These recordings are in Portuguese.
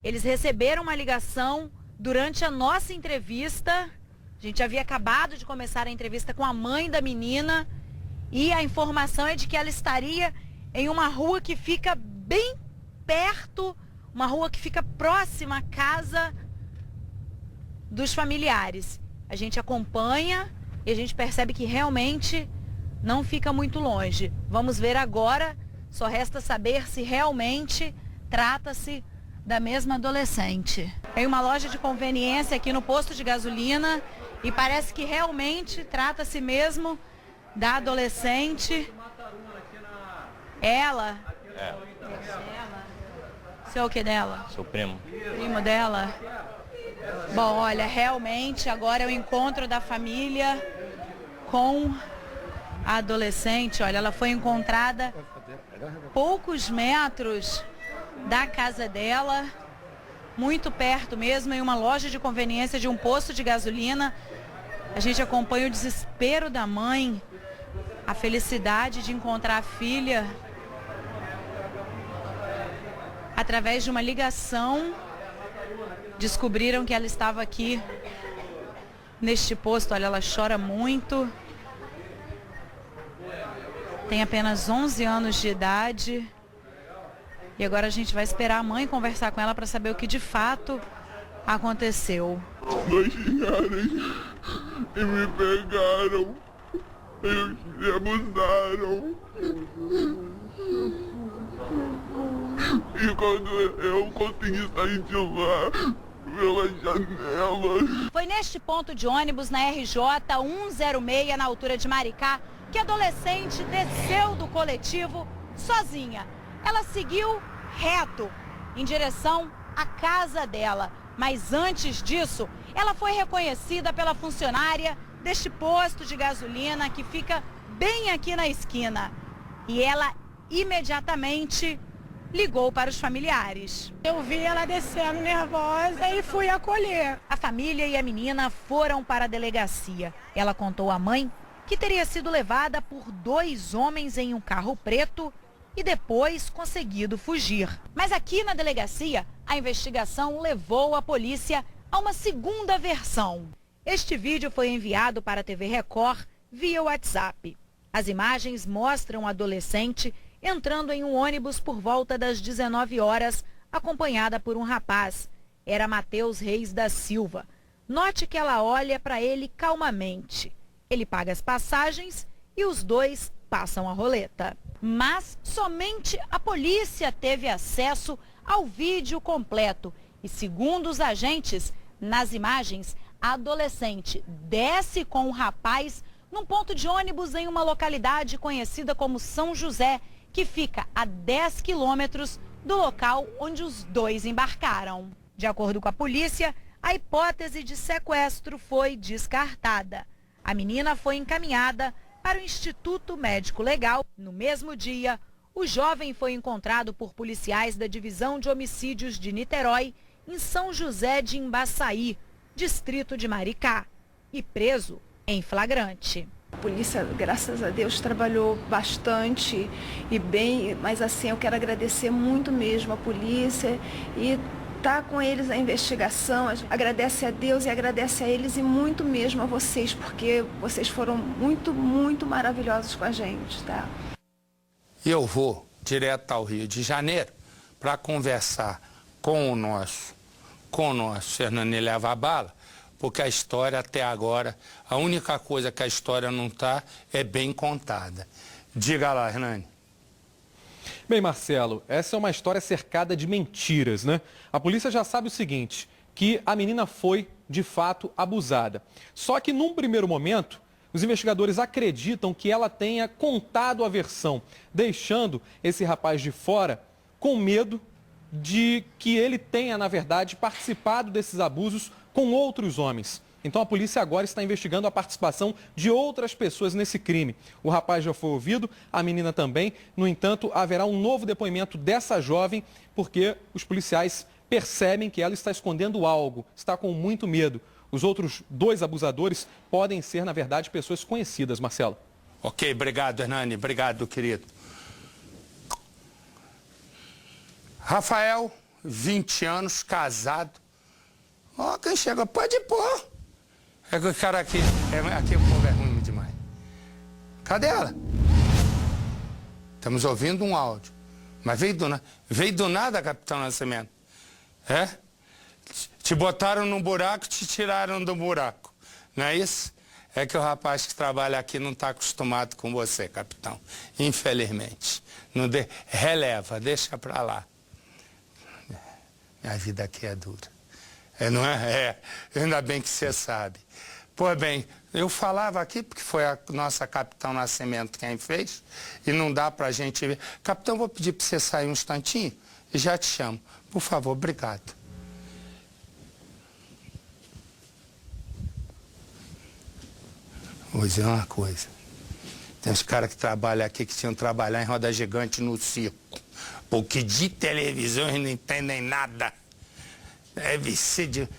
Eles receberam uma ligação durante a nossa entrevista. A gente havia acabado de começar a entrevista com a mãe da menina e a informação é de que ela estaria em uma rua que fica bem perto, uma rua que fica próxima à casa dos familiares. A gente acompanha e a gente percebe que realmente não fica muito longe. Vamos ver agora, só resta saber se realmente trata-se da mesma adolescente. Tem uma loja de conveniência aqui no posto de gasolina e parece que realmente trata-se mesmo da adolescente. Ela? É. Você é o que dela? Seu primo. Primo dela? Bom, olha, realmente agora é o encontro da família com a adolescente. Olha, ela foi encontrada poucos metros da casa dela, muito perto mesmo, em uma loja de conveniência de um posto de gasolina. A gente acompanha o desespero da mãe, a felicidade de encontrar a filha através de uma ligação. Descobriram que ela estava aqui neste posto. Olha, ela chora muito. Tem apenas 11 anos de idade. E agora a gente vai esperar a mãe conversar com ela para saber o que de fato aconteceu. Dois chegaram e me pegaram. Eles me abusaram. E quando eu consegui sair de lá, pela janela. Foi neste ponto de ônibus na RJ 106, na altura de Maricá, que a adolescente desceu do coletivo sozinha. Ela seguiu reto em direção à casa dela. Mas antes disso, ela foi reconhecida pela funcionária deste posto de gasolina que fica bem aqui na esquina. E ela imediatamente ligou para os familiares. Eu vi ela descendo nervosa e fui acolher. A família e a menina foram para a delegacia. Ela contou à mãe que teria sido levada por 2 homens em um carro preto e depois conseguido fugir. Mas aqui na delegacia, a investigação levou a polícia a uma segunda versão. Este vídeo foi enviado para a TV Record via WhatsApp. As imagens mostram a adolescente entrando em um ônibus por volta das 19 horas, acompanhada por um rapaz. Era Matheus Reis da Silva. Note que ela olha para ele calmamente. Ele paga as passagens e os dois passam a roleta. Mas somente a polícia teve acesso ao vídeo completo. E segundo os agentes, nas imagens, a adolescente desce com o rapaz num ponto de ônibus em uma localidade conhecida como São José, que fica a 10 quilômetros do local onde os dois embarcaram. De acordo com a polícia, a hipótese de sequestro foi descartada. A menina foi encaminhada para o Instituto Médico Legal. No mesmo dia, o jovem foi encontrado por policiais da Divisão de Homicídios de Niterói, em São José de Embaçaí, distrito de Maricá, e preso em flagrante. A polícia, graças a Deus, trabalhou bastante e bem, mas assim, eu quero agradecer muito mesmo a polícia e tá com eles a investigação. Agradece a Deus e agradece a eles e muito mesmo a vocês, porque vocês foram muito, muito maravilhosos com a gente, tá? Eu vou direto ao Rio de Janeiro para conversar com o nosso Hernani Leva a Bala, porque a história até agora, a única coisa que a história não está é bem contada. Diga lá, Hernani. Bem, Marcelo, essa é uma história cercada de mentiras, né? A polícia já sabe o seguinte, que a menina foi, de fato, abusada. Só que, num primeiro momento, os investigadores acreditam que ela tenha contado a versão, deixando esse rapaz de fora com medo de que ele tenha, na verdade, participado desses abusos com outros homens. Então a polícia agora está investigando a participação de outras pessoas nesse crime. O rapaz já foi ouvido, a menina também. No entanto, haverá um novo depoimento dessa jovem, porque os policiais percebem que ela está escondendo algo, está com muito medo. Os outros 2 abusadores podem ser, na verdade, pessoas conhecidas, Marcelo. Ok, obrigado, Hernani. Obrigado, querido. Rafael, 20 anos, casado. Ó, quem chega, pode pôr. É que o cara aqui o povo é ruim demais. Cadê ela? Estamos ouvindo um áudio. Mas veio do nada, Capitão Nascimento. É? Te botaram num buraco, te tiraram do buraco. Não é isso? É que o rapaz que trabalha aqui não está acostumado com você, capitão. Infelizmente. Releva, deixa pra lá. Minha vida aqui é dura. Não é? Ainda bem que você sabe. Pois bem, eu falava aqui porque foi a nossa Capitão Nascimento quem fez e não dá pra gente ver. Capitão, vou pedir pra você sair um instantinho e já te chamo. Por favor, obrigado. Vou dizer uma coisa. Tem uns caras que trabalham aqui que tinham que trabalhar em roda gigante no circo. Porque de televisão eles não entendem nada. Deve ser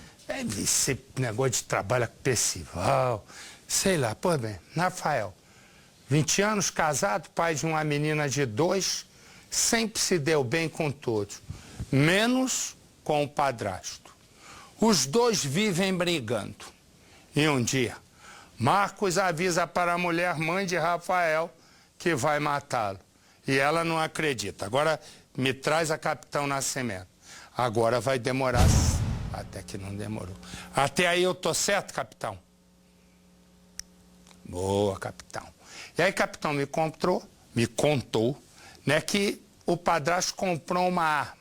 negócio de trabalho com festival. Sei lá, pois bem. Rafael, 20 anos, casado, pai de uma menina de 2, sempre se deu bem com todos, menos com o padrasto. Os dois vivem brigando. E um dia, Marcos avisa para a mulher mãe de Rafael que vai matá-lo. E ela não acredita. Agora me traz a Capitão Nascimento. Agora vai demorar, até que não demorou. Até aí eu tô certo, capitão? Boa, capitão. E aí, capitão, me contou, né, que o padrasto comprou uma arma.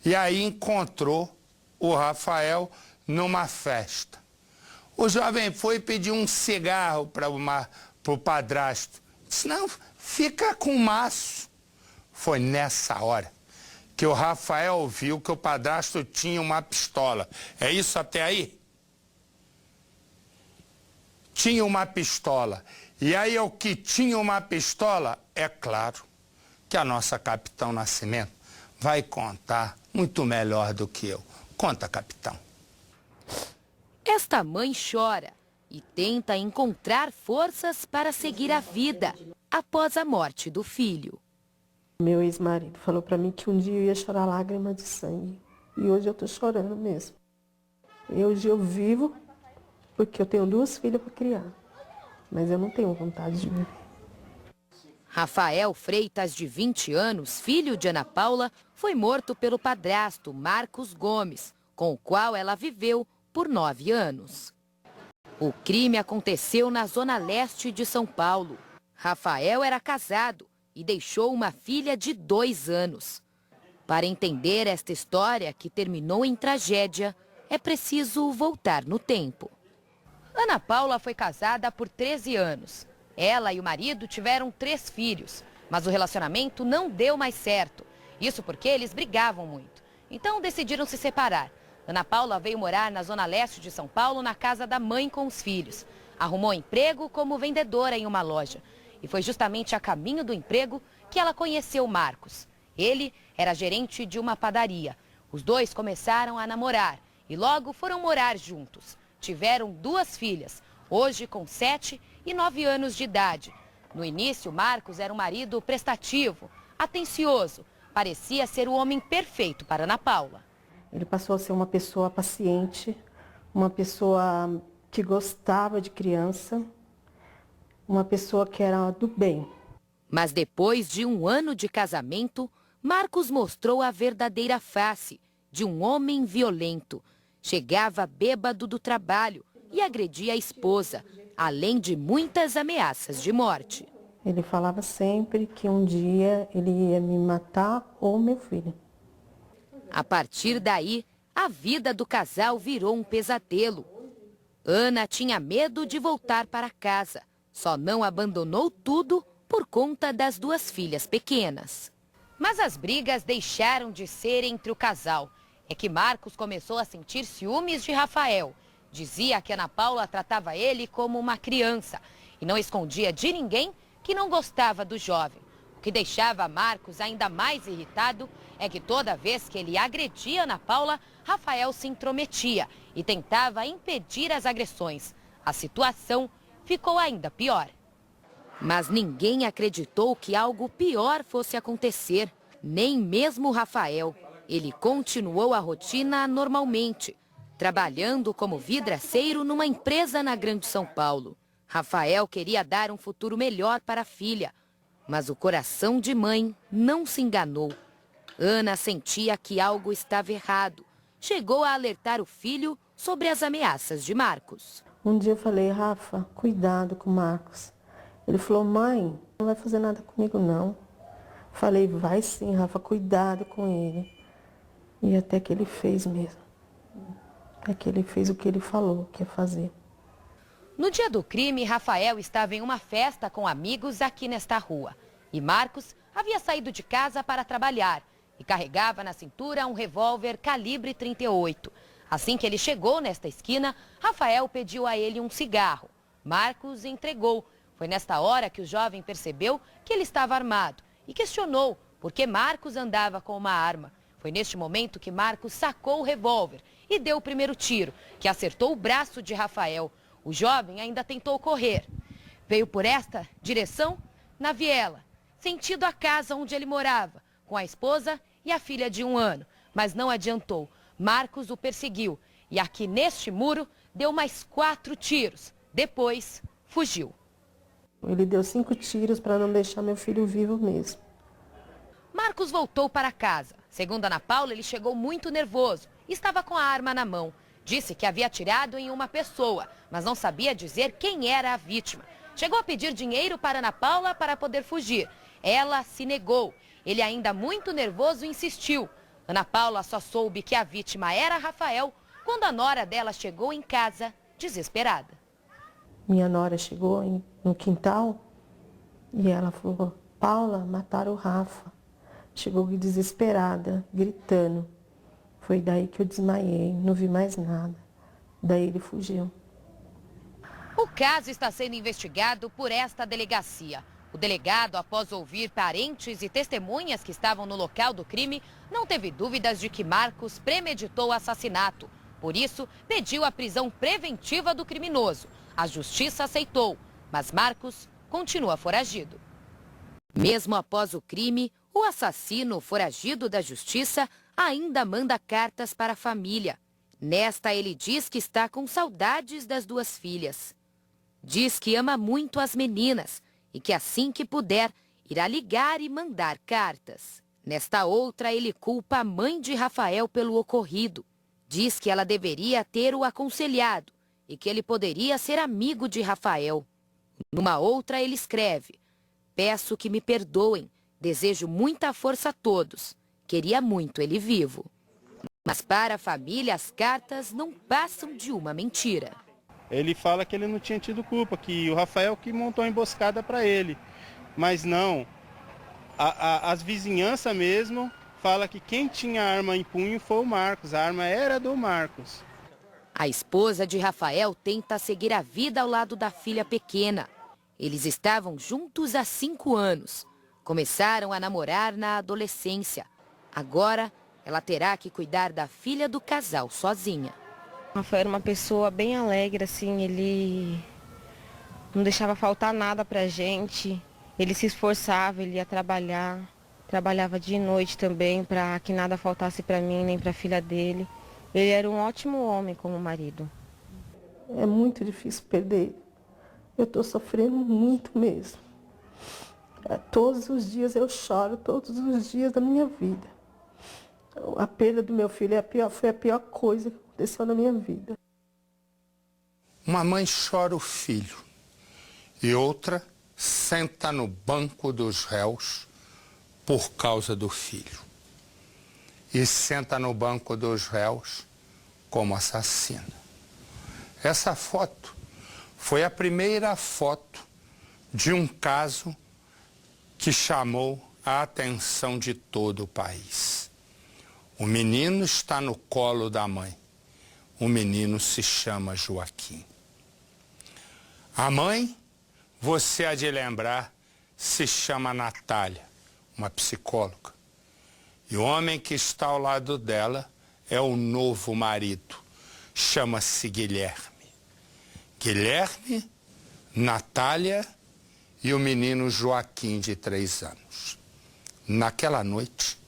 E aí encontrou o Rafael numa festa. O jovem foi pedir um cigarro para o padrasto. Disse, não, fica com o maço. Foi nessa hora que o Rafael viu que o padrasto tinha uma pistola. É isso até aí? Tinha uma pistola. E aí o que tinha uma pistola, é claro que a nossa Capitão Nascimento vai contar muito melhor do que eu. Conta, capitão. Esta mãe chora e tenta encontrar forças para seguir a vida após a morte do filho. Meu ex-marido falou para mim que um dia eu ia chorar lágrima de sangue. E hoje eu estou chorando mesmo. E hoje eu vivo porque eu tenho 2 filhas para criar. Mas eu não tenho vontade de viver. Rafael Freitas, de 20 anos, filho de Ana Paula, foi morto pelo padrasto Marcos Gomes, com o qual ela viveu por 9 anos. O crime aconteceu na zona leste de São Paulo. Rafael era casado e deixou uma filha de 2 anos. Para entender esta história, que terminou em tragédia, é preciso voltar no tempo. Ana Paula foi casada por 13 anos. Ela e o marido tiveram 3 filhos, mas o relacionamento não deu mais certo. Isso porque eles brigavam muito. Então decidiram se separar. Ana Paula veio morar na zona leste de São Paulo, na casa da mãe com os filhos. Arrumou emprego como vendedora em uma loja. E foi justamente a caminho do emprego que ela conheceu Marcos. Ele era gerente de uma padaria. Os dois começaram a namorar e logo foram morar juntos. Tiveram 2 filhas, hoje com 7 e 9 anos de idade. No início, Marcos era um marido prestativo, atencioso. Parecia ser o homem perfeito para Ana Paula. Ele passou a ser uma pessoa paciente, uma pessoa que gostava de criança, uma pessoa que era do bem. Mas depois de 1 ano de casamento, Marcos mostrou a verdadeira face de um homem violento. Chegava bêbado do trabalho e agredia a esposa, além de muitas ameaças de morte. Ele falava sempre que um dia ele ia me matar ou meu filho. A partir daí, a vida do casal virou um pesadelo. Ana tinha medo de voltar para casa. Só não abandonou tudo por conta das 2 filhas pequenas. Mas as brigas deixaram de ser entre o casal. É que Marcos começou a sentir ciúmes de Rafael. Dizia que Ana Paula tratava ele como uma criança e não escondia de ninguém que não gostava do jovem. O que deixava Marcos ainda mais irritado é que toda vez que ele agredia Ana Paula, Rafael se intrometia e tentava impedir as agressões. A situação ficou ainda pior. Mas ninguém acreditou que algo pior fosse acontecer, nem mesmo Rafael. ele continuou a rotina normalmente, trabalhando como vidraceiro numa empresa na Grande São Paulo. Rafael queria dar um futuro melhor para a filha, mas o coração de mãe não se enganou. Ana sentia que algo estava errado. Chegou a alertar o filho sobre as ameaças de Marcos. Um dia eu falei, Rafa, cuidado com o Marcos. Ele falou, mãe, não vai fazer nada comigo não. Falei, vai sim, Rafa, cuidado com ele. E até que ele fez mesmo. Até que ele fez o que ele falou que ia fazer. No dia do crime, Rafael estava em uma festa com amigos aqui nesta rua. E Marcos havia saído de casa para trabalhar e carregava na cintura um revólver calibre 38. Assim que ele chegou nesta esquina, Rafael pediu a ele um cigarro. Marcos entregou. Foi nesta hora que o jovem percebeu que ele estava armado e questionou por que Marcos andava com uma arma. Foi neste momento que Marcos sacou o revólver e deu o primeiro tiro, que acertou o braço de Rafael. O jovem ainda tentou correr. Veio por esta direção na viela, sentido a casa onde ele morava, com a esposa e a filha de 1 ano. Mas não adiantou. Marcos o perseguiu e aqui neste muro deu mais 4 tiros. Depois, fugiu. Ele deu 5 tiros para não deixar meu filho vivo mesmo. Marcos voltou para casa. Segundo Ana Paula, ele chegou muito nervoso e estava com a arma na mão. Disse que havia atirado em uma pessoa, mas não sabia dizer quem era a vítima. Chegou a pedir dinheiro para Ana Paula para poder fugir. Ela se negou. Ele, ainda muito nervoso, insistiu. Ana Paula só soube que a vítima era Rafael quando a nora dela chegou em casa desesperada. Minha nora chegou no quintal e ela falou, Paula, mataram o Rafa. Chegou desesperada, gritando. Foi daí que eu desmaiei, não vi mais nada. Daí ele fugiu. O caso está sendo investigado por esta delegacia. O delegado, após ouvir parentes e testemunhas que estavam no local do crime, não teve dúvidas de que Marcos premeditou o assassinato. Por isso, pediu a prisão preventiva do criminoso. A justiça aceitou, mas Marcos continua foragido. Mesmo após o crime, o assassino foragido da justiça ainda manda cartas para a família. Nesta, ele diz que está com saudades das 2 filhas. Diz que ama muito as meninas e que assim que puder, irá ligar e mandar cartas. Nesta outra, ele culpa a mãe de Rafael pelo ocorrido. Diz que ela deveria ter o aconselhado e que ele poderia ser amigo de Rafael. Numa outra, ele escreve, peço que me perdoem, desejo muita força a todos. Queria muito ele vivo. Mas para a família, as cartas não passam de uma mentira. Ele fala que ele não tinha tido culpa, que o Rafael que montou a emboscada para ele. Mas não, as vizinhanças mesmo fala que quem tinha a arma em punho foi o Marcos, a arma era do Marcos. A esposa de Rafael tenta seguir a vida ao lado da filha pequena. Eles estavam juntos há 5 anos. Começaram a namorar na adolescência. Agora, ela terá que cuidar da filha do casal sozinha. Rafael era uma pessoa bem alegre, assim, ele não deixava faltar nada pra gente. Ele se esforçava, ele ia trabalhar, trabalhava de noite também para que nada faltasse para mim nem para a filha dele. Ele era um ótimo homem como marido. É muito difícil perder ele. Eu estou sofrendo muito mesmo. Todos os dias eu choro, todos os dias da minha vida. A perda do meu filho foi a pior coisa que aconteceu na minha vida. Uma mãe chora o filho e outra senta no banco dos réus por causa do filho. E senta no banco dos réus como assassina. Essa foto foi a primeira foto de um caso que chamou a atenção de todo o país. O menino está no colo da mãe. O menino se chama Joaquim. A mãe, você há de lembrar, se chama Natália, uma psicóloga. E o homem que está ao lado dela é o novo marido, chama-se Guilherme. Guilherme, Natália e o menino Joaquim, de 3 anos. Naquela noite,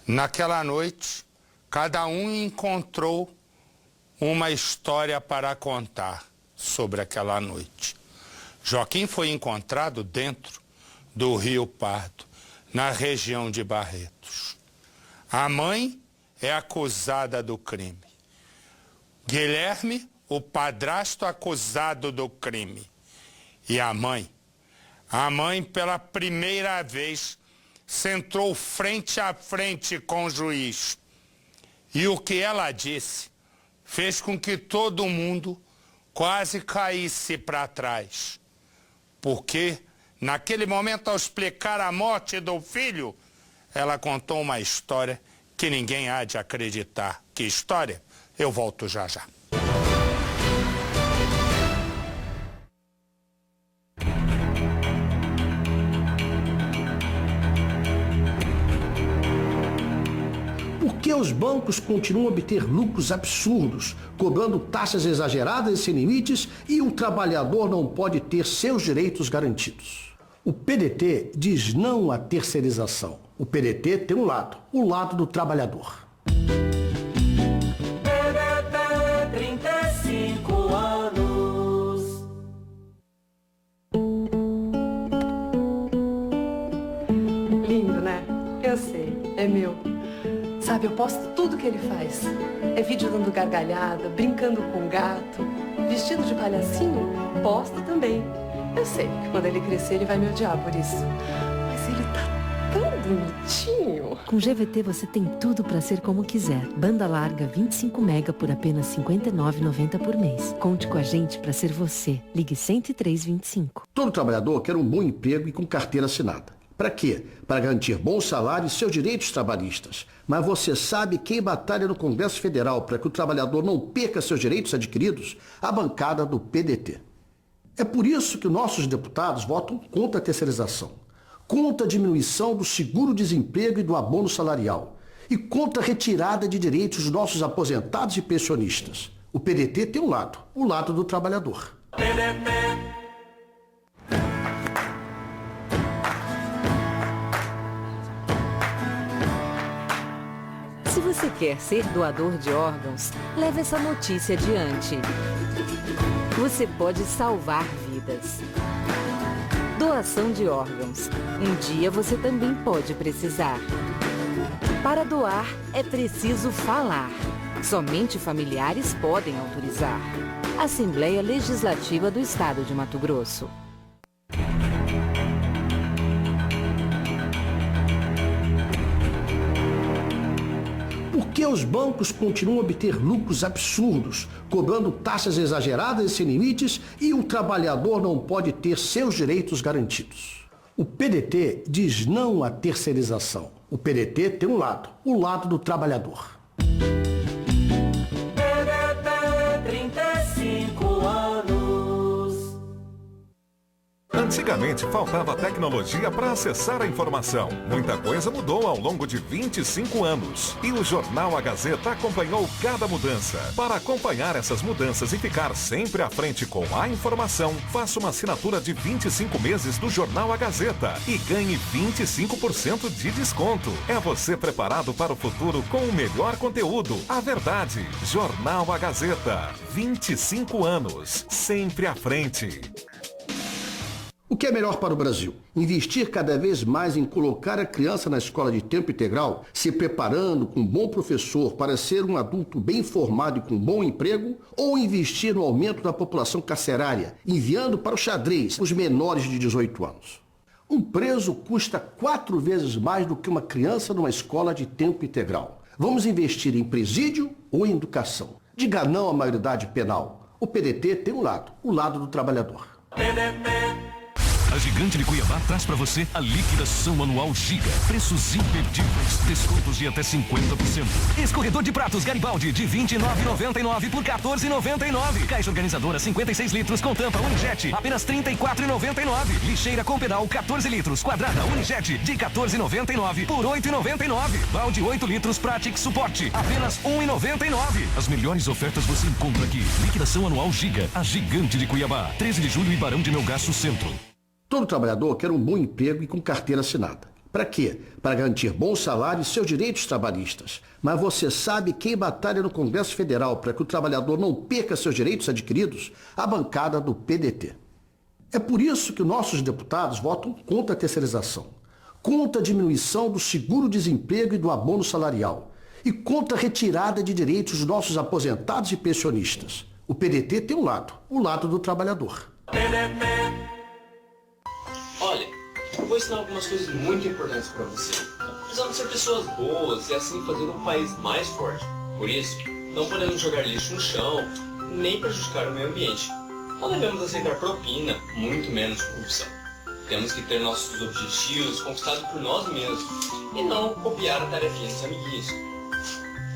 Naquela noite, cada um encontrou uma história para contar sobre aquela noite. Joaquim foi encontrado dentro do Rio Pardo, na região de Barretos. A mãe é acusada do crime. Guilherme, o padrasto acusado do crime. E a mãe pela primeira vez sentou frente a frente com o juiz. E o que ela disse fez com que todo mundo quase caísse para trás. Porque, naquele momento, ao explicar a morte do filho, ela contou uma história que ninguém há de acreditar. Que história? Eu volto já já. Por que os bancos continuam a obter lucros absurdos, cobrando taxas exageradas e sem limites, e o trabalhador não pode ter seus direitos garantidos? O PDT diz não à terceirização. O PDT tem um lado, o lado do trabalhador. PDT, 35 anos. Lindo, né? Eu sei, é meu. Sabe, eu posto tudo que ele faz. É vídeo dando gargalhada, brincando com o gato, vestido de palhacinho, posto também. Eu sei que quando ele crescer ele vai me odiar por isso. Mas ele tá tão bonitinho. Com GVT você tem tudo para ser como quiser. Banda larga 25 mega por apenas R$ 59,90 por mês. Conte com a gente para ser você. Ligue 10325. Todo trabalhador quer um bom emprego e com carteira assinada. Para quê? Para garantir bom salário e seus direitos trabalhistas. Mas você sabe quem batalha no Congresso Federal para que o trabalhador não perca seus direitos adquiridos? A bancada do PDT. É por isso que nossos deputados votam contra a terceirização, contra a diminuição do seguro-desemprego e do abono salarial e contra a retirada de direitos dos nossos aposentados e pensionistas. O PDT tem um lado, o lado do trabalhador. PDT. Se você quer ser doador de órgãos, leve essa notícia adiante. Você pode salvar vidas. Doação de órgãos. Um dia você também pode precisar. Para doar, é preciso falar. Somente familiares podem autorizar. Assembleia Legislativa do Estado de Mato Grosso. Por que os bancos continuam a obter lucros absurdos, cobrando taxas exageradas e sem limites, e o trabalhador não pode ter seus direitos garantidos? O PDT diz não à terceirização. O PDT tem um lado, o lado do trabalhador. PDT, 35 anos. Antigamente faltava tecnologia para acessar a informação. Muita coisa mudou ao longo de 25 anos. E o Jornal A Gazeta acompanhou cada mudança. Para acompanhar essas mudanças e ficar sempre à frente com a informação, faça uma assinatura de 25 meses do Jornal A Gazeta e ganhe 25% de desconto. É você preparado para o futuro com o melhor conteúdo. A verdade. Jornal A Gazeta. 25 anos. Sempre à frente. O que é melhor para o Brasil? Investir cada vez mais em colocar a criança na escola de tempo integral, se preparando com um bom professor para ser um adulto bem formado e com um bom emprego? Ou investir no aumento da população carcerária, enviando para o xadrez os menores de 18 anos? Um preso custa 4 vezes mais do que uma criança numa escola de tempo integral. Vamos investir em presídio ou em educação? Diga não à maioridade penal. O PDT tem um lado, o lado do trabalhador. PDT. A Gigante de Cuiabá traz para você a liquidação anual Giga. Preços imperdíveis, descontos de até 50%. Escorredor de pratos Garibaldi de R$ 29,99 por R$ 14,99. Caixa organizadora 56 litros com tampa Unijet, apenas R$ 34,99. Lixeira com pedal 14 litros quadrada Unijet de R$ 14,99 por R$ 8,99. Balde 8 litros Pratic Suporte, apenas R$ 1,99. As melhores ofertas você encontra aqui. Liquidação anual Giga, a Gigante de Cuiabá. 13 de julho e Barão de Melgaço Centro. Todo trabalhador quer um bom emprego e com carteira assinada. Para quê? Para garantir bons salários e seus direitos trabalhistas. Mas você sabe quem batalha no Congresso Federal para que o trabalhador não perca seus direitos adquiridos? A bancada do PDT. É por isso que nossos deputados votam contra a terceirização, contra a diminuição do seguro-desemprego e do abono salarial e contra a retirada de direitos dos nossos aposentados e pensionistas. O PDT tem um lado, o lado do trabalhador. Olha, eu vou ensinar algumas coisas muito importantes para você. Precisamos ser pessoas boas e assim fazer um país mais forte. Por isso, não podemos jogar lixo no chão, nem prejudicar o meio ambiente. Não devemos aceitar propina, muito menos corrupção. Temos que ter nossos objetivos conquistados por nós mesmos e não copiar a tarefinha dos amiguinhos.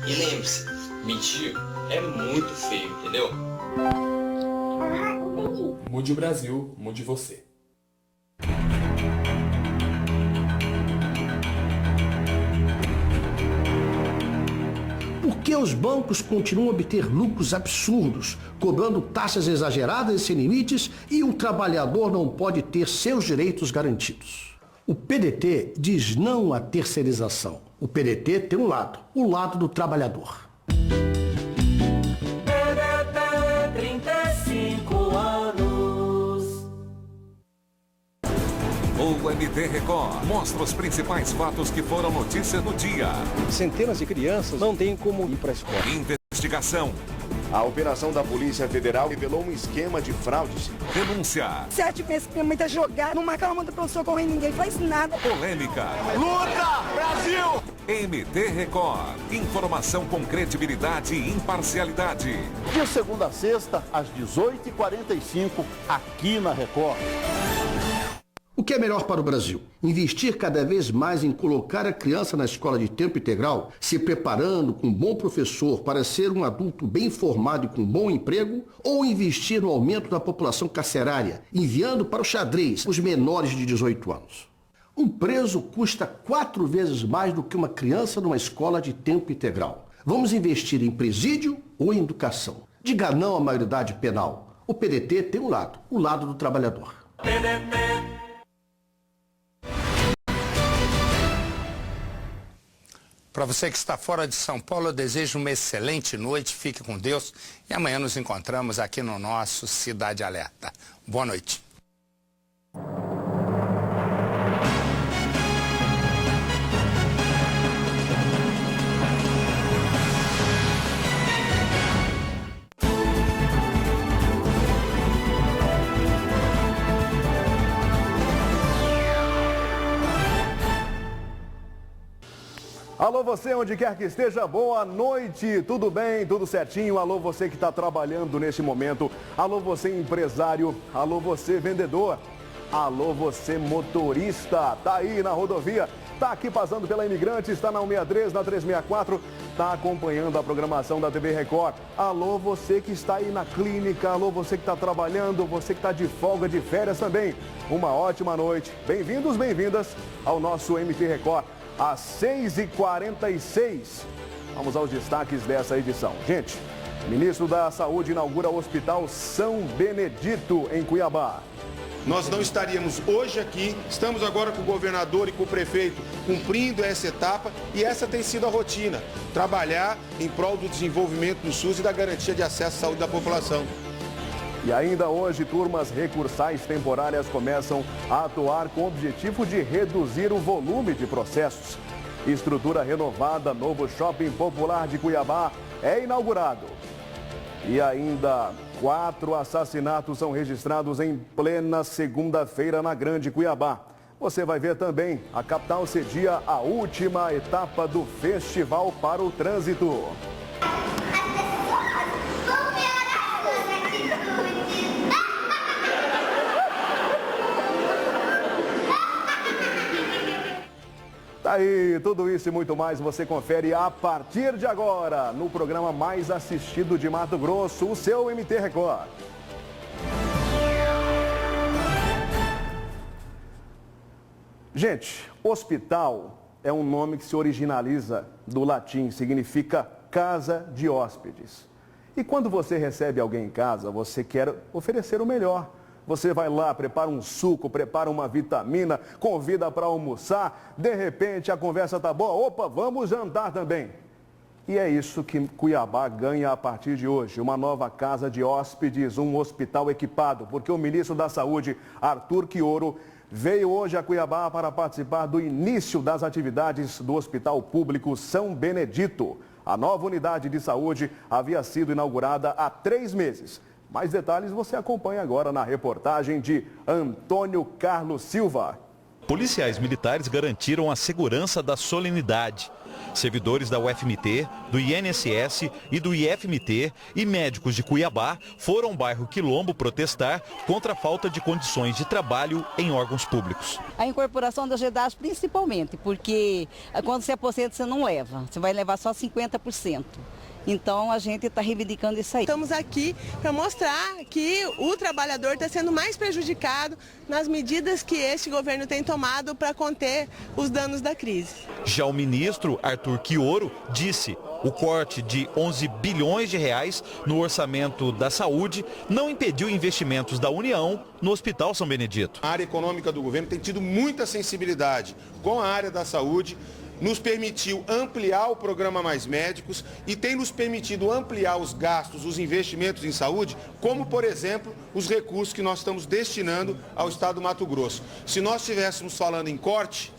E lembre-se, mentir é muito feio, entendeu? Mude o Brasil, mude você. Por que os bancos continuam a obter lucros absurdos, cobrando taxas exageradas e sem limites, e o trabalhador não pode ter seus direitos garantidos? O PDT diz não à terceirização. O PDT tem um lado, o lado do trabalhador. PDT, 35 anos. O MT Record mostra os principais fatos que foram notícia do dia. Centenas de crianças não têm como ir para a escola. Investigação. A operação da Polícia Federal revelou um esquema de fraudes. Denúncia. 7 meses que minha mãe tá jogada numa cama do pronto-socorro e ninguém faz nada. Polêmica. Luta, Brasil! MT Record. Informação com credibilidade e imparcialidade. De segunda a sexta, às 18h45, aqui na Record. O que é melhor para o Brasil? Investir cada vez mais em colocar a criança na escola de tempo integral, se preparando com um bom professor para ser um adulto bem formado e com um bom emprego? Ou investir no aumento da população carcerária, enviando para o xadrez os menores de 18 anos? Um preso custa 4 vezes mais do que uma criança numa escola de tempo integral. Vamos investir em presídio ou em educação? Diga não à maioridade penal. O PDT tem um lado, o lado do trabalhador. Para você que está fora de São Paulo, eu desejo uma excelente noite, fique com Deus e amanhã nos encontramos aqui no nosso Cidade Alerta. Boa noite. Alô você, onde quer que esteja, boa noite, tudo bem, tudo certinho? Alô você que está trabalhando neste momento, alô você empresário, alô você vendedor, alô você motorista, tá aí na rodovia, tá aqui passando pela Imigrante, está na 163, na 364, tá acompanhando a programação da TV Record. Alô você que está aí na clínica, alô você que está trabalhando, você que está de folga, de férias também, uma ótima noite, bem-vindos, bem-vindas ao nosso MT Record. Às 6h46, vamos aos destaques dessa edição. Gente, o ministro da Saúde inaugura o Hospital São Benedito, em Cuiabá. Nós não estaríamos hoje aqui, estamos agora com o governador e com o prefeito cumprindo essa etapa e essa tem sido a rotina, trabalhar em prol do desenvolvimento do SUS e da garantia de acesso à saúde da população. E ainda hoje, turmas recursais temporárias começam a atuar com o objetivo de reduzir o volume de processos. Estrutura renovada, novo shopping popular de Cuiabá é inaugurado. E ainda 4 assassinatos são registrados em plena segunda-feira na Grande Cuiabá. Você vai ver também, a capital cedia a última etapa do Festival para o Trânsito. Tá aí, tudo isso e muito mais você confere a partir de agora no programa mais assistido de Mato Grosso, o seu MT Record. Gente, hospital é um nome que se originaliza do latim, significa casa de hóspedes. E quando você recebe alguém em casa, você quer oferecer o melhor. Você vai lá, prepara um suco, prepara uma vitamina, convida para almoçar, de repente a conversa tá boa, opa, vamos jantar também. E é isso que Cuiabá ganha a partir de hoje, uma nova casa de hóspedes, um hospital equipado, porque o ministro da Saúde, Arthur Quioro, veio hoje a Cuiabá para participar do início das atividades do Hospital Público São Benedito. A nova unidade de saúde havia sido inaugurada há 3 meses. Mais detalhes você acompanha agora na reportagem de Antônio Carlos Silva. Policiais militares garantiram a segurança da solenidade. Servidores da UFMT, do INSS e do IFMT e médicos de Cuiabá foram ao bairro Quilombo protestar contra a falta de condições de trabalho em órgãos públicos. A incorporação da GEDAS principalmente, porque quando você aposenta você não leva, você vai levar só 50%. Então a gente está reivindicando isso aí. Estamos aqui para mostrar que o trabalhador está sendo mais prejudicado nas medidas que este governo tem tomado para conter os danos da crise. Já o ministro Arthur Quioro disse: o corte de 11 bilhões de reais no orçamento da saúde não impediu investimentos da União no Hospital São Benedito. A área econômica do governo tem tido muita sensibilidade com a área da saúde, nos permitiu ampliar o programa Mais Médicos e tem nos permitido ampliar os gastos, os investimentos em saúde, como, por exemplo, os recursos que nós estamos destinando ao Estado do Mato Grosso. Se nós estivéssemos falando em corte,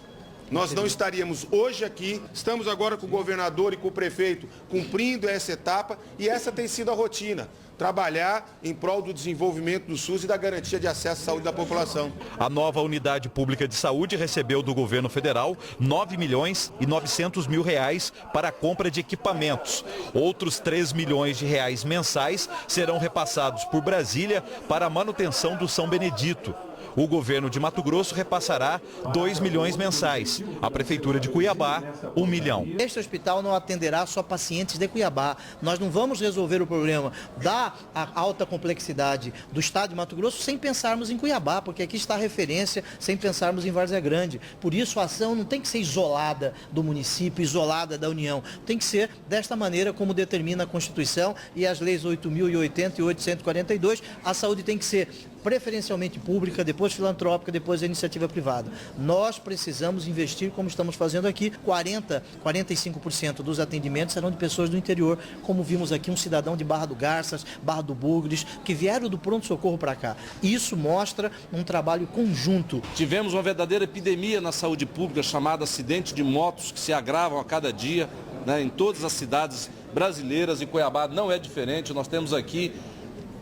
nós não estaríamos hoje aqui. Estamos agora com o governador e com o prefeito cumprindo essa etapa e essa tem sido a rotina. Trabalhar em prol do desenvolvimento do SUS e da garantia de acesso à saúde da população. A nova unidade pública de saúde recebeu do governo federal 9 milhões e 900 mil reais para a compra de equipamentos. Outros 3 milhões de reais mensais serão repassados por Brasília para a manutenção do São Benedito. O governo de Mato Grosso repassará 2 milhões mensais. A Prefeitura de Cuiabá, 1 milhão. Este hospital não atenderá só pacientes de Cuiabá. Nós não vamos resolver o problema da alta complexidade do estado de Mato Grosso sem pensarmos em Cuiabá, porque aqui está a referência, sem pensarmos em Várzea Grande. Por isso a ação não tem que ser isolada do município, isolada da União. Tem que ser desta maneira como determina a Constituição e as leis 8.080 e 842. A saúde tem que ser preferencialmente pública, depois filantrópica, depois a iniciativa privada. Nós precisamos investir, como estamos fazendo aqui, 45% dos atendimentos serão de pessoas do interior, como vimos aqui um cidadão de Barra do Garças, Barra do Bugres, que vieram do pronto-socorro para cá. Isso mostra um trabalho conjunto. Tivemos uma verdadeira epidemia na saúde pública chamada acidente de motos, que se agravam a cada dia, né, em todas as cidades brasileiras, e Cuiabá não é diferente. Nós temos aqui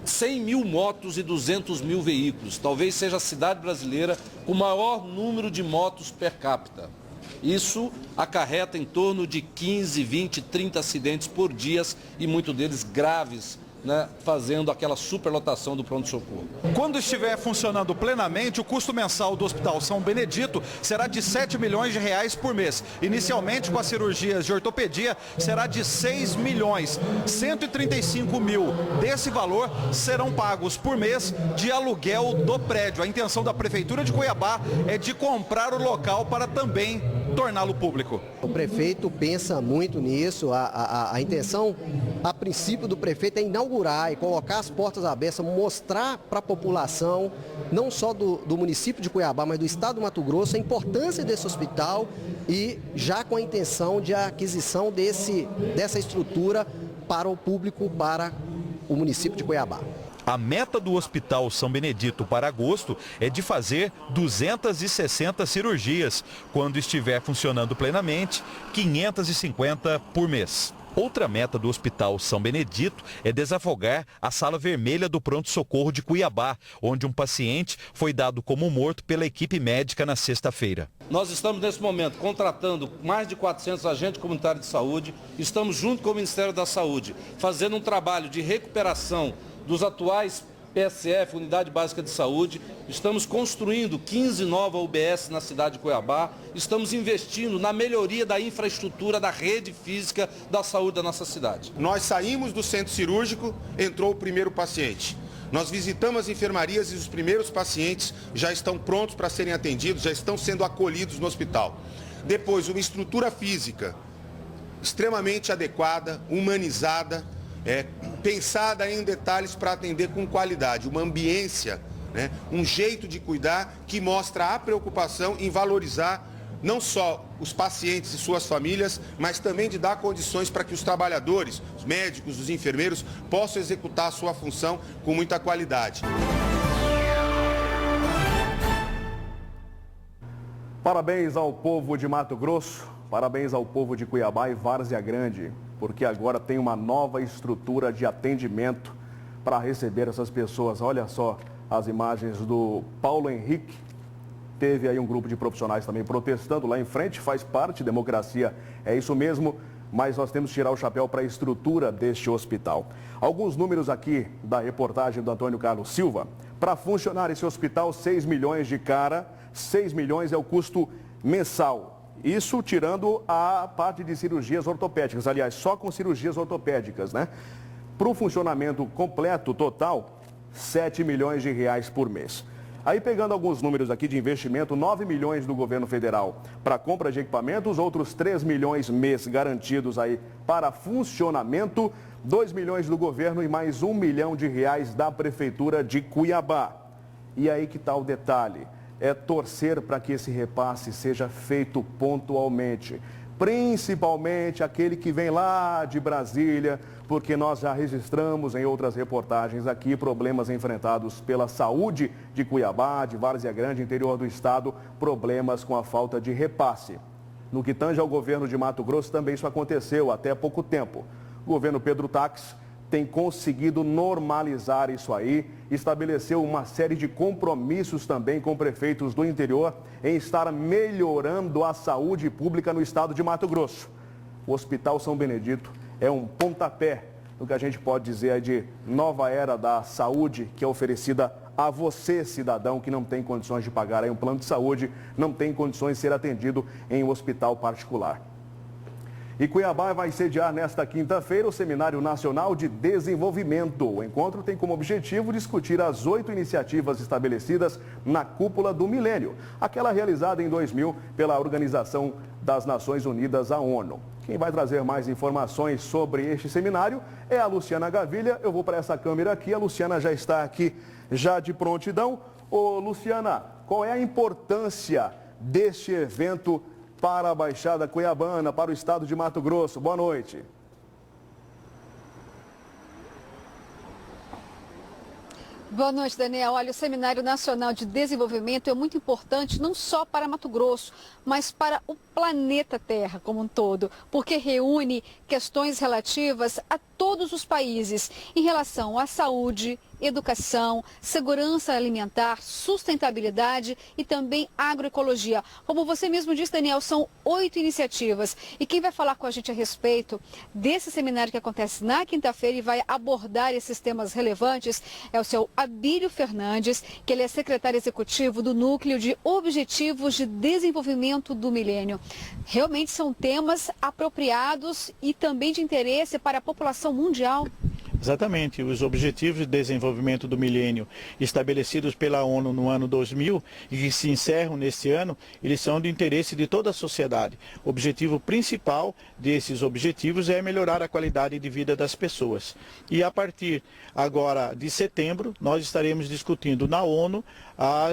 100 mil motos e 200 mil veículos. Talvez seja a cidade brasileira com o maior número de motos per capita. Isso acarreta em torno de 15, 20, 30 acidentes por dia e muitos deles graves, né, fazendo aquela superlotação do pronto-socorro. Quando estiver funcionando plenamente, o custo mensal do Hospital São Benedito será de 7 milhões de reais por mês. Inicialmente, com as cirurgias de ortopedia, será de 6 milhões. 135 mil desse valor serão pagos por mês de aluguel do prédio. A intenção da Prefeitura de Cuiabá é de comprar o local para também torná-lo público. O prefeito pensa muito nisso. A intenção, a princípio, do prefeito é inaugurar e colocar as portas abertas, mostrar para a população, não só do município de Cuiabá, mas do estado do Mato Grosso, a importância desse hospital e já com a intenção de aquisição dessa estrutura para o público, para o município de Cuiabá. A meta do Hospital São Benedito para agosto é de fazer 260 cirurgias. Quando estiver funcionando plenamente, 550 por mês. Outra meta do Hospital São Benedito é desafogar a sala vermelha do pronto-socorro de Cuiabá, onde um paciente foi dado como morto pela equipe médica na sexta-feira. Nós estamos, nesse momento, contratando mais de 400 agentes comunitários de saúde. Estamos, junto com o Ministério da Saúde, fazendo um trabalho de recuperação dos atuais PSF, Unidade Básica de Saúde. Estamos construindo 15 novas UBS na cidade de Cuiabá. Estamos investindo na melhoria da infraestrutura, da rede física da saúde da nossa cidade. Nós saímos do centro cirúrgico, entrou o primeiro paciente. Nós visitamos as enfermarias e os primeiros pacientes já estão prontos para serem atendidos, já estão sendo acolhidos no hospital. Depois, uma estrutura física extremamente adequada, humanizada, pensada em detalhes para atender com qualidade, uma ambiência né? Um jeito de cuidar que mostra a preocupação em valorizar não só os pacientes e suas famílias, mas também de dar condições para que os trabalhadores, os médicos, os enfermeiros, possam executar a sua função com muita qualidade. Parabéns ao povo de Mato Grosso, parabéns ao povo de Cuiabá e Várzea Grande, porque agora tem uma nova estrutura de atendimento para receber essas pessoas. Olha só as imagens do Paulo Henrique. Teve aí um grupo de profissionais também protestando lá em frente, faz parte, democracia é isso mesmo, mas nós temos que tirar o chapéu para a estrutura deste hospital. Alguns números aqui da reportagem do Antônio Carlos Silva. Para funcionar esse hospital, 6 milhões de cara, 6 milhões é o custo mensal. Isso tirando a parte de cirurgias ortopédicas, aliás, só com cirurgias ortopédicas, né? Para o funcionamento completo, total, 7 milhões de reais por mês. Aí pegando alguns números aqui de investimento, 9 milhões do governo federal para compra de equipamentos, outros 3 milhões mês garantidos aí para funcionamento, 2 milhões do governo e mais 1 milhão de reais da prefeitura de Cuiabá. E aí que está o detalhe, é torcer para que esse repasse seja feito pontualmente, principalmente aquele que vem lá de Brasília, porque nós já registramos em outras reportagens aqui problemas enfrentados pela saúde de Cuiabá, de Várzea Grande, interior do estado, problemas com a falta de repasse. No que tange ao governo de Mato Grosso, também isso aconteceu até há pouco tempo. O governo Pedro Taques tem conseguido normalizar isso aí, estabeleceu uma série de compromissos também com prefeitos do interior em estar melhorando a saúde pública no estado de Mato Grosso. O Hospital São Benedito é um pontapé no que a gente pode dizer aí de nova era da saúde que é oferecida a você, cidadão, que não tem condições de pagar aí um plano de saúde, não tem condições de ser atendido em um hospital particular. E Cuiabá vai sediar nesta quinta-feira o Seminário Nacional de Desenvolvimento. O encontro tem como objetivo discutir as 8 iniciativas estabelecidas na Cúpula do Milênio, aquela realizada em 2000 pela Organização das Nações Unidas, a ONU. Quem vai trazer mais informações sobre este seminário é a Luciana Gavilha. Eu vou para essa câmera aqui, a Luciana já está aqui, já de prontidão. Ô Luciana, qual é a importância deste evento para a Baixada Cuiabana, para o estado de Mato Grosso? Boa noite. Boa noite, Daniel. Olha, o Seminário Nacional de Desenvolvimento é muito importante não só para Mato Grosso, mas para o planeta Terra como um todo, porque reúne questões relativas a todos os países em relação à saúde, educação, segurança alimentar, sustentabilidade e também agroecologia. Como você mesmo disse, Daniel, são 8 iniciativas. E quem vai falar com a gente a respeito desse seminário que acontece na quinta-feira e vai abordar esses temas relevantes é o seu Abílio Fernandes, que ele é secretário executivo do Núcleo de Objetivos de Desenvolvimento do Milênio. Realmente são temas apropriados e também de interesse para a população mundial. Exatamente, os Objetivos de Desenvolvimento do Milênio estabelecidos pela ONU no ano 2000 e que se encerram neste ano, eles são de interesse de toda a sociedade. O objetivo principal desses objetivos é melhorar a qualidade de vida das pessoas. E a partir agora de setembro, nós estaremos discutindo na ONU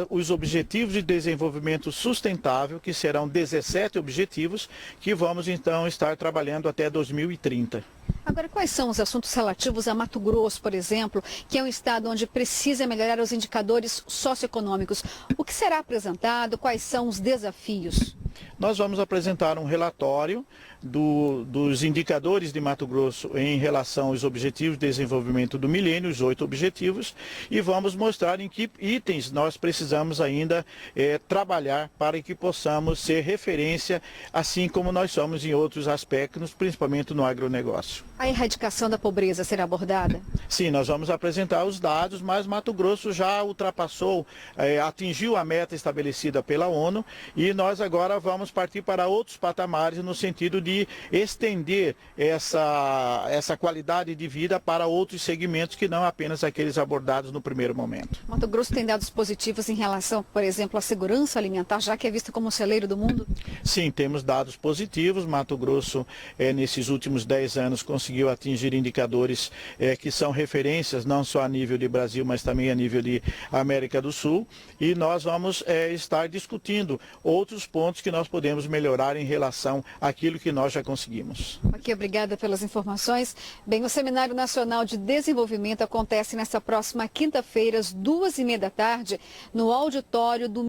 os Objetivos de Desenvolvimento Sustentável, que serão 17 objetivos que vamos então estar trabalhando até 2030. Agora, quais são os assuntos relativos a Mato Grosso, por exemplo, que é um estado onde precisa melhorar os indicadores socioeconômicos? O que será apresentado? Quais são os desafios? Nós vamos apresentar um relatório dos indicadores de Mato Grosso em relação aos Objetivos de Desenvolvimento do Milênio, os 8 objetivos, e vamos mostrar em que itens nós precisamos ainda trabalhar para que possamos ser referência, assim como nós somos em outros aspectos, principalmente no agronegócio. A erradicação da pobreza será abordada? Sim, nós vamos apresentar os dados, mas Mato Grosso já ultrapassou, atingiu a meta estabelecida pela ONU e nós agora vamos partir para outros patamares no sentido de de estender essa qualidade de vida para outros segmentos que não apenas aqueles abordados no primeiro momento. Mato Grosso tem dados positivos em relação, por exemplo, à segurança alimentar, já que é visto como o celeiro do mundo? Sim, temos dados positivos. Mato Grosso, nesses últimos 10 anos, conseguiu atingir indicadores que são referências, não só a nível de Brasil, mas também a nível de América do Sul. E nós vamos estar discutindo outros pontos que nós podemos melhorar em relação àquilo que nós já conseguimos. Ok, obrigada pelas informações. Bem, o Seminário Nacional de Desenvolvimento acontece nesta próxima quinta-feira, às 14h30 da tarde, no auditório do